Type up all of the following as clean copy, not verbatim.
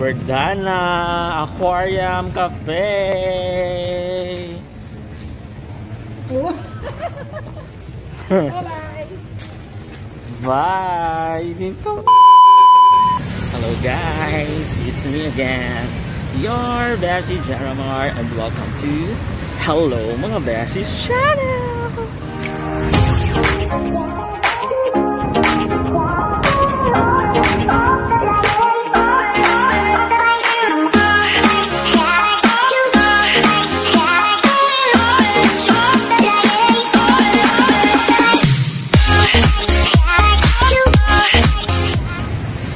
Verdana Aquarium Cafe. Bye. Hello guys, it's me again, your Beshi Jaramar, and welcome to Hello Mga Beshi channel.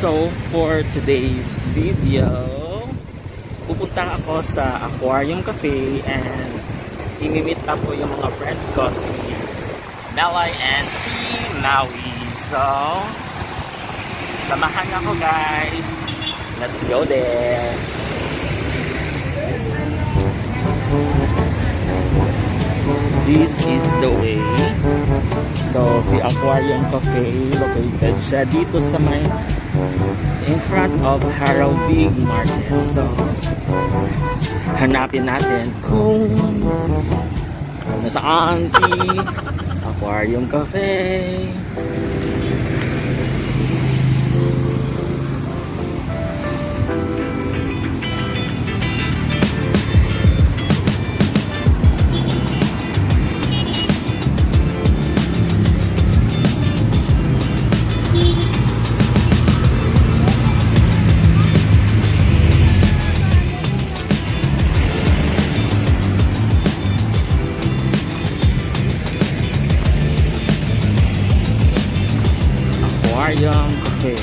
So for today's video, pupunta ako sa Aquarium Cafe and i-meet up ko yung mga friends ko, si Melay and si Maui. So, samahan ako guys. Let's go there. This is the way. So, si Aquarium Cafe, located siya dito sa may in front of Harrow Big Market. So, hanapin natin kung nasaan si Aquarium Cafe. Aquarium Cafe.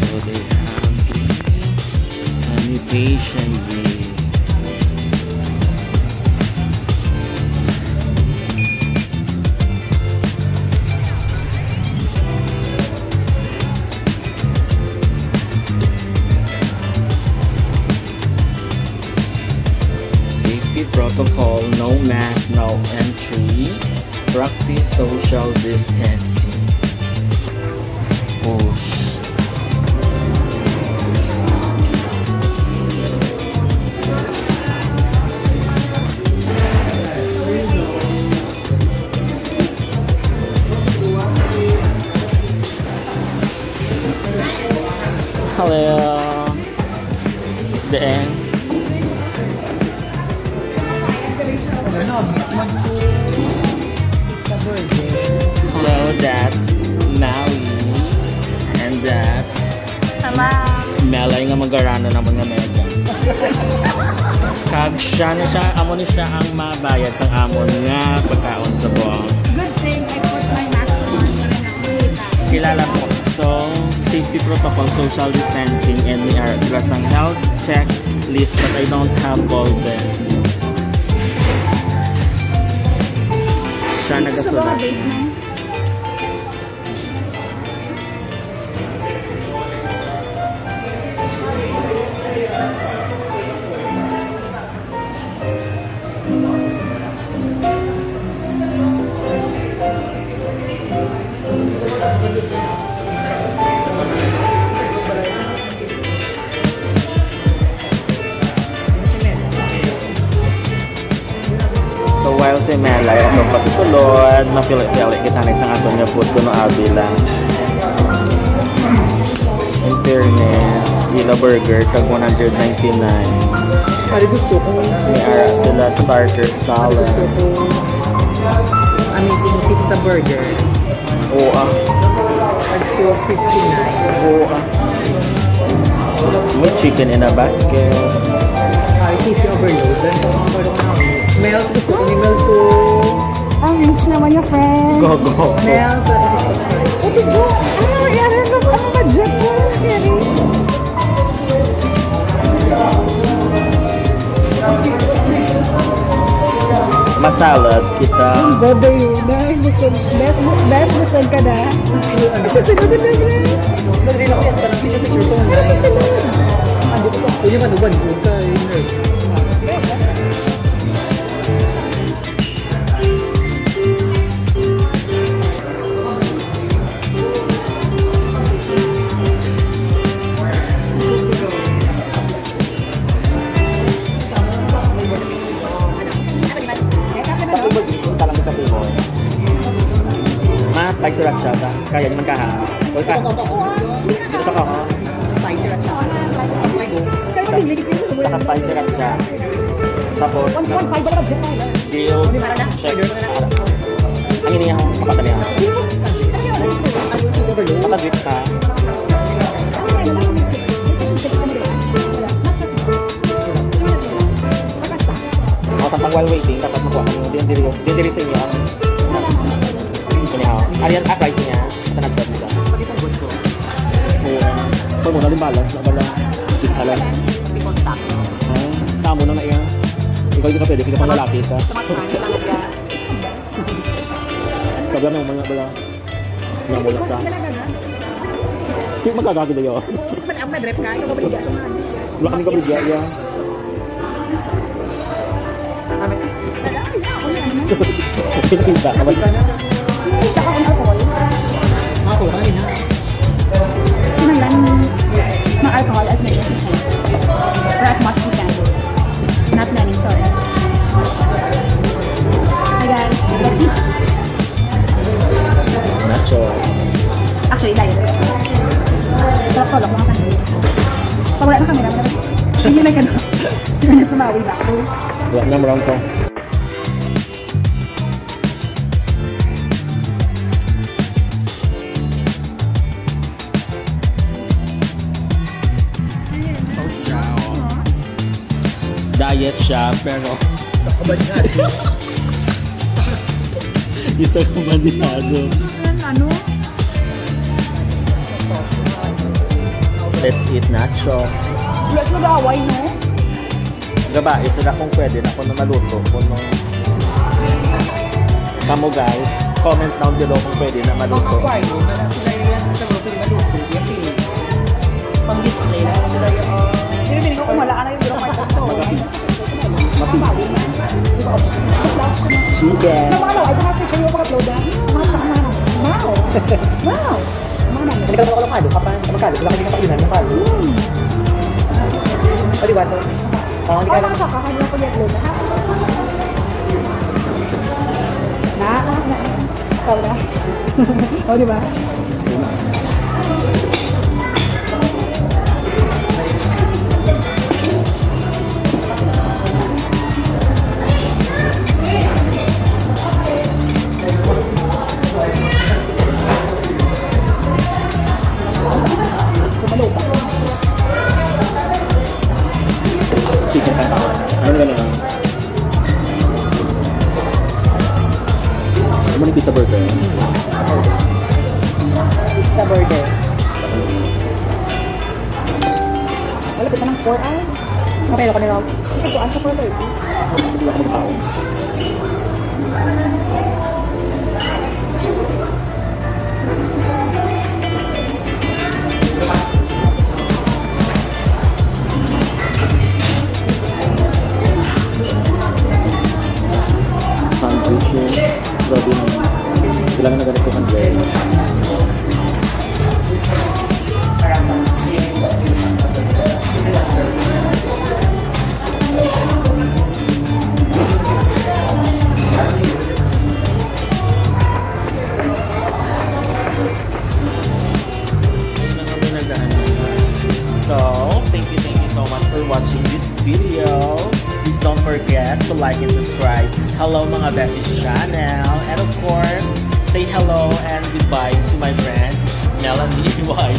So they have the sanitation green. Protocol, no mask, no entry. Practice social distancing. Push. Hello. The end. Hello, that's Maui. And that's Melay nga magarano na mga mega. Kag siya na siya, amo ni siya ang mabayad sa amon nga pagkaon sa buong. Good thing I put my mask on. Kilala ko. So, safety protocol, social distancing, and we are sila sang health check list, but I don't have all them. Siya nagasulat. So while si Melay atong pasusulod, mapilit-pilit kita na isang atong niya food kuno abila. In fairness, Gila Burger tag 199. Pari gusto ko. May ara sila starter salad. Amazing pizza burger. Oo ah. At 259. Oo ah. With chicken in a basket. Cheesy overload. Mel's gusto ko ni Mel's to... Ang rich naman yung friend. Go, go. Mel's at gusto ko. Ito go. Ano ba dyan mo? Masalad kita. Ang bada yun. Dahil best musod ka na. Isa sunod na ba? Nagrin ako yan. Picture ko. Isa sunod. Hindi ba nuban ko sa inner? Spicy rat siya ba? Kaya naman ka ha? O ka? Dito sa ka ha? Spicy rat siya. Saka spicy rat siya. Tapos, deal, check. Ang ini yung kapatid niya. Nakadwit ka. O, sampang while waiting, dapat makuha ka mo. Dindiri sa inyo. Arian price niya sa nag-drop nila. Pag mo natin balance na pala. Isalan. Sa mo na iya. Ikaw hindi ka pwede, hindi ka pang lalaki ka. Sabi na mga bala. Namulak ka. Hindi magkagagi na yun. Ang madrep ka, ikaw kabaligya sa mga. Wala kaming kabaligya yan. Pinakita ka ba? Saka kung alcohol. Ako, kain ha? Kinanglan ma-alcohol as many as you can. Or as much as you can. Not many, sorry. Hi guys, let's eat. Nacho. Actually, diet. Tulak-tulak mga kanil. Pag wala na camera, hindi may gano'n. Hindi na tumawi ba? Wala na marang ko. Diet siya, pero Kabadinado. isa kabadinado. Ano? Let's eat nacho. Wala sila gaway, no? Gaba, isa na kung pwede na kung maluto. Kung kamo guys, comment down below kung pwede na maluto. Pang-acquire mo, na sila yan sa grupo yung maluto. Yung piling. Pang-display na sila yung... Hindi ko kung wala ka na yung pero may ito. Mapili. Chicken. Namalaw, ay picture yung pag-upload na. Masya ka na. Wow! Wow! Hindi ka naman ako kapag magkalo. Wala ka din napakinan ng kalo. O diba ito? Hindi ka lang. Masya ka, kanya ko i-upload na. Ikaw na. O diba? Chicken ka. Ano na lang? Ano ni pizza burger? Pizza burger. Wala kita ng 4 hours. Kapelo ko nila. Ikaguan sa 4:30. Hindi ako magkao. Sandwiches. Grabe naman. Kailangan na ganito kang jelly. So, thank you so much for watching this video. Please don't forget to like and subscribe. Hello mga Besties channel. And of course, say hello and goodbye to my friends, Melanie. Why?